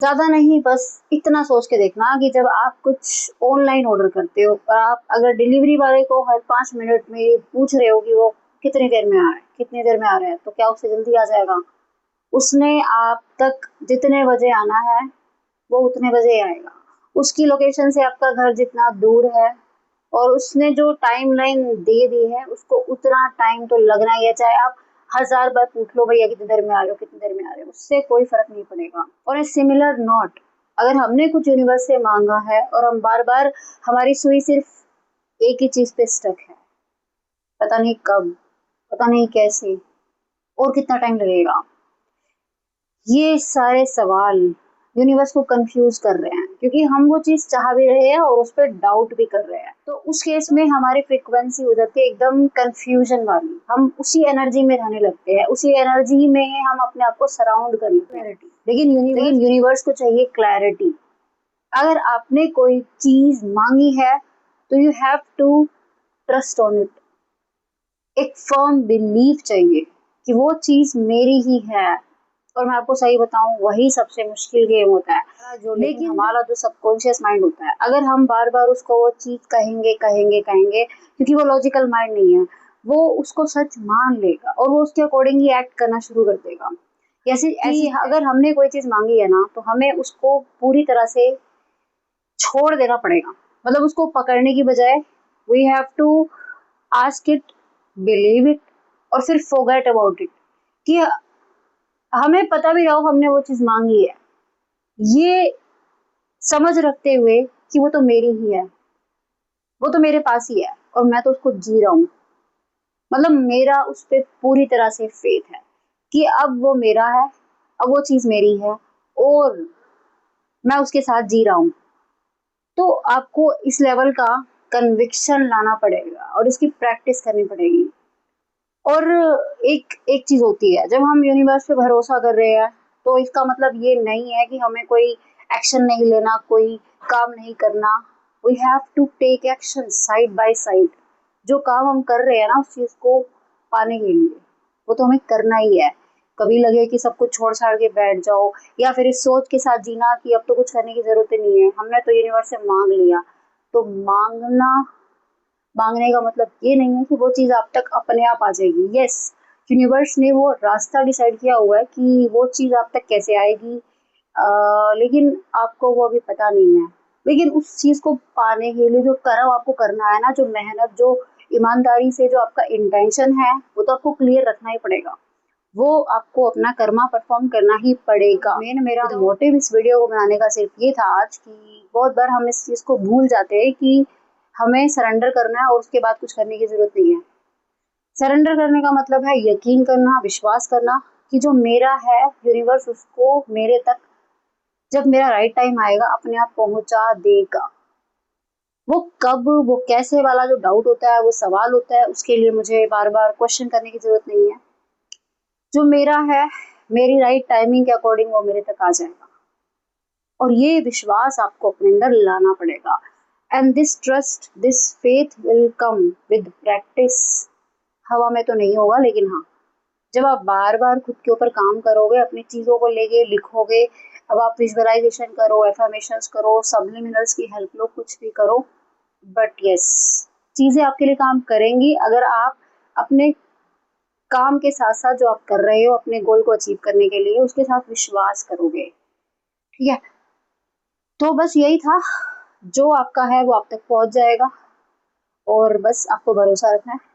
ज़्यादा नहीं, बस इतना सोच के देखना कि जब आप कुछ ऑनलाइन ऑर्डर करते हो और आप अगर डिलीवरी वाले को हर 5 मिनट में पूछ रहे हो कि वो कितनी देर में आ रहा है, कितनी देर में आ रहा है, तो क्या उससे जल्दी आ जाएगा? उसने आप तक जितने बजे आना है, वो उतने बजे आएगा। उसकी लोकेशन से आपका घर जितना दूर है और उसने जो टाइमलाइन दे दी है, उसको उतना टाइम तो लगना ही है, चाहे आप 1000 बार पूछ लो भैया कितनी देर में आ रहे हो, कितनी देर में आ रहे हो, उससे कोई फ़र्क नहीं पड़ेगा। और ए सिमिलर नोट, अगर हमने कुछ यूनिवर्स से माँगा है और हम बार-बार हमारी सुई सिर्फ़ एक ही चीज़ पे स्टक है, पता नहीं कब, पता नहीं कैसे और कितना टाइम लगेगा। ये सारे सवाल यूनिवर्स को कंफ्यूज कर रहे हैं क्योंकि हम वो चीज़ चाह भी रहे हैं और उस पर डाउट भी कर रहे हैं। तो उस केस में हमारी फ्रीक्वेंसी हो जाती है एकदम कंफ्यूजन वाली। हम उसी एनर्जी में रहने लगते हैं, उसी एनर्जी में हम अपने आप को सराउंड कर लेते हैं। लेकिन यूनिवर्स को चाहिए क्लैरिटी। अगर आपने कोई चीज़ मांगी है तो you have to trust on it. एक फर्म बिलीव चाहिए कि वो चीज़ मेरी ही है। और मैं आपको सही बताऊं, वही सबसे मुश्किल गेम होता है। लेकिन हमारा जो सबकॉन्शियस माइंड होता है, अगर हम बार बार उसको वो चीज़ कहेंगे कहेंगे कहेंगे, क्योंकि वो लॉजिकल माइंड नहीं है, वो उसको सच मान लेगा और वो उसके अकॉर्डिंग ही एक्ट करना शुरू कर देगा। जैसे ऐसी अगर हमने कोई चीज़ मांगी है ना, तो हमें उसको पूरी तरह से छोड़ देना पड़ेगा। मतलब उसको पकड़ने की बजाय we have to ask it, believe it और फिर फॉरगेट अबाउट इट। कि हमें पता भी रहो हमने वो चीज़ मांगी है, ये समझ रखते हुए कि वो तो मेरी ही है, वो तो मेरे पास ही है और मैं तो उसको जी रहा हूँ। मतलब मेरा उस पर पूरी तरह से फेथ है कि अब वो मेरा है, अब वो चीज़ मेरी है और मैं उसके साथ जी रहा हूँ। तो आपको इस लेवल का कन्विक्शन लाना पड़ेगा और इसकी प्रैक्टिस करनी पड़ेगी। और एक एक चीज़ होती है, जब हम यूनिवर्स पे भरोसा कर रहे हैं तो इसका मतलब ये नहीं है कि हमें कोई एक्शन नहीं लेना, कोई काम नहीं करना। We have to take action side by side. जो काम हम कर रहे हैं ना उस चीज़ को पाने के लिए, वो तो हमें करना ही है। कभी लगे कि सब कुछ छोड़ छाड़ के बैठ जाओ या फिर इस सोच के साथ जीना कि अब तो कुछ करने की ज़रूरत ही नहीं है, हमने तो यूनिवर्स से मांग लिया। तो मांगने का मतलब ये नहीं है कि वो चीज़ आप तक अपने आप आ जाएगी। यस, यूनिवर्स ने वो रास्ता डिसाइड किया हुआ है कि वो चीज़ आप तक कैसे आएगी, लेकिन आपको वो अभी पता नहीं है। लेकिन उस चीज़ को पाने के लिए जो कर्म आपको करना है ना, जो मेहनत, जो ईमानदारी से जो आपका इंटेंशन है, वो तो आपको क्लियर रखना ही पड़ेगा। वो आपको अपना कर्मा परफॉर्म करना ही पड़ेगा। मेन मेरा मोटिव इस वीडियो को बनाने का सिर्फ ये था आज कि बहुत बार हम इस चीज़ को भूल जाते हैं कि हमें सरेंडर करना है और उसके बाद कुछ करने की ज़रूरत नहीं है। सरेंडर करने का मतलब है यकीन करना, विश्वास करना कि जो मेरा है यूनिवर्स उसको मेरे तक जब मेरा राइट टाइम आएगा अपने आप पहुंचा देगा। वो कब, वो कैसे वाला जो डाउट होता है, वो सवाल होता है, उसके लिए मुझे बार बार क्वेश्चन करने की ज़रूरत नहीं है। जो मेरा है, मेरी राइट टाइमिंग के अकॉर्डिंग वो मेरे तक आ जाएगा। और ये विश्वास आपको अपने अंदर लाना पड़ेगा। And this trust, this faith will come with practice. हवा में तो नहीं होगा, लेकिन हाँ, जब आप बार बार खुद के ऊपर काम करोगे, अपनी चीज़ों को लेके लिखोगे, अब आप विजुअलाइजेशन करो, एफर्मेशंस करो, सबलिमिनल्स की हेल्प लो, कुछ भी करो, बट यस, चीज़ें आपके लिए काम करेंगी अगर आप अपने काम के साथ साथ जो आप कर रहे हो अपने गोल को अचीव करने के लिए, उसके साथ विश्वास करोगे। ठीक है, तो बस यही था, जो आपका है वो आप तक पहुंच जाएगा और बस आपको भरोसा रखना है।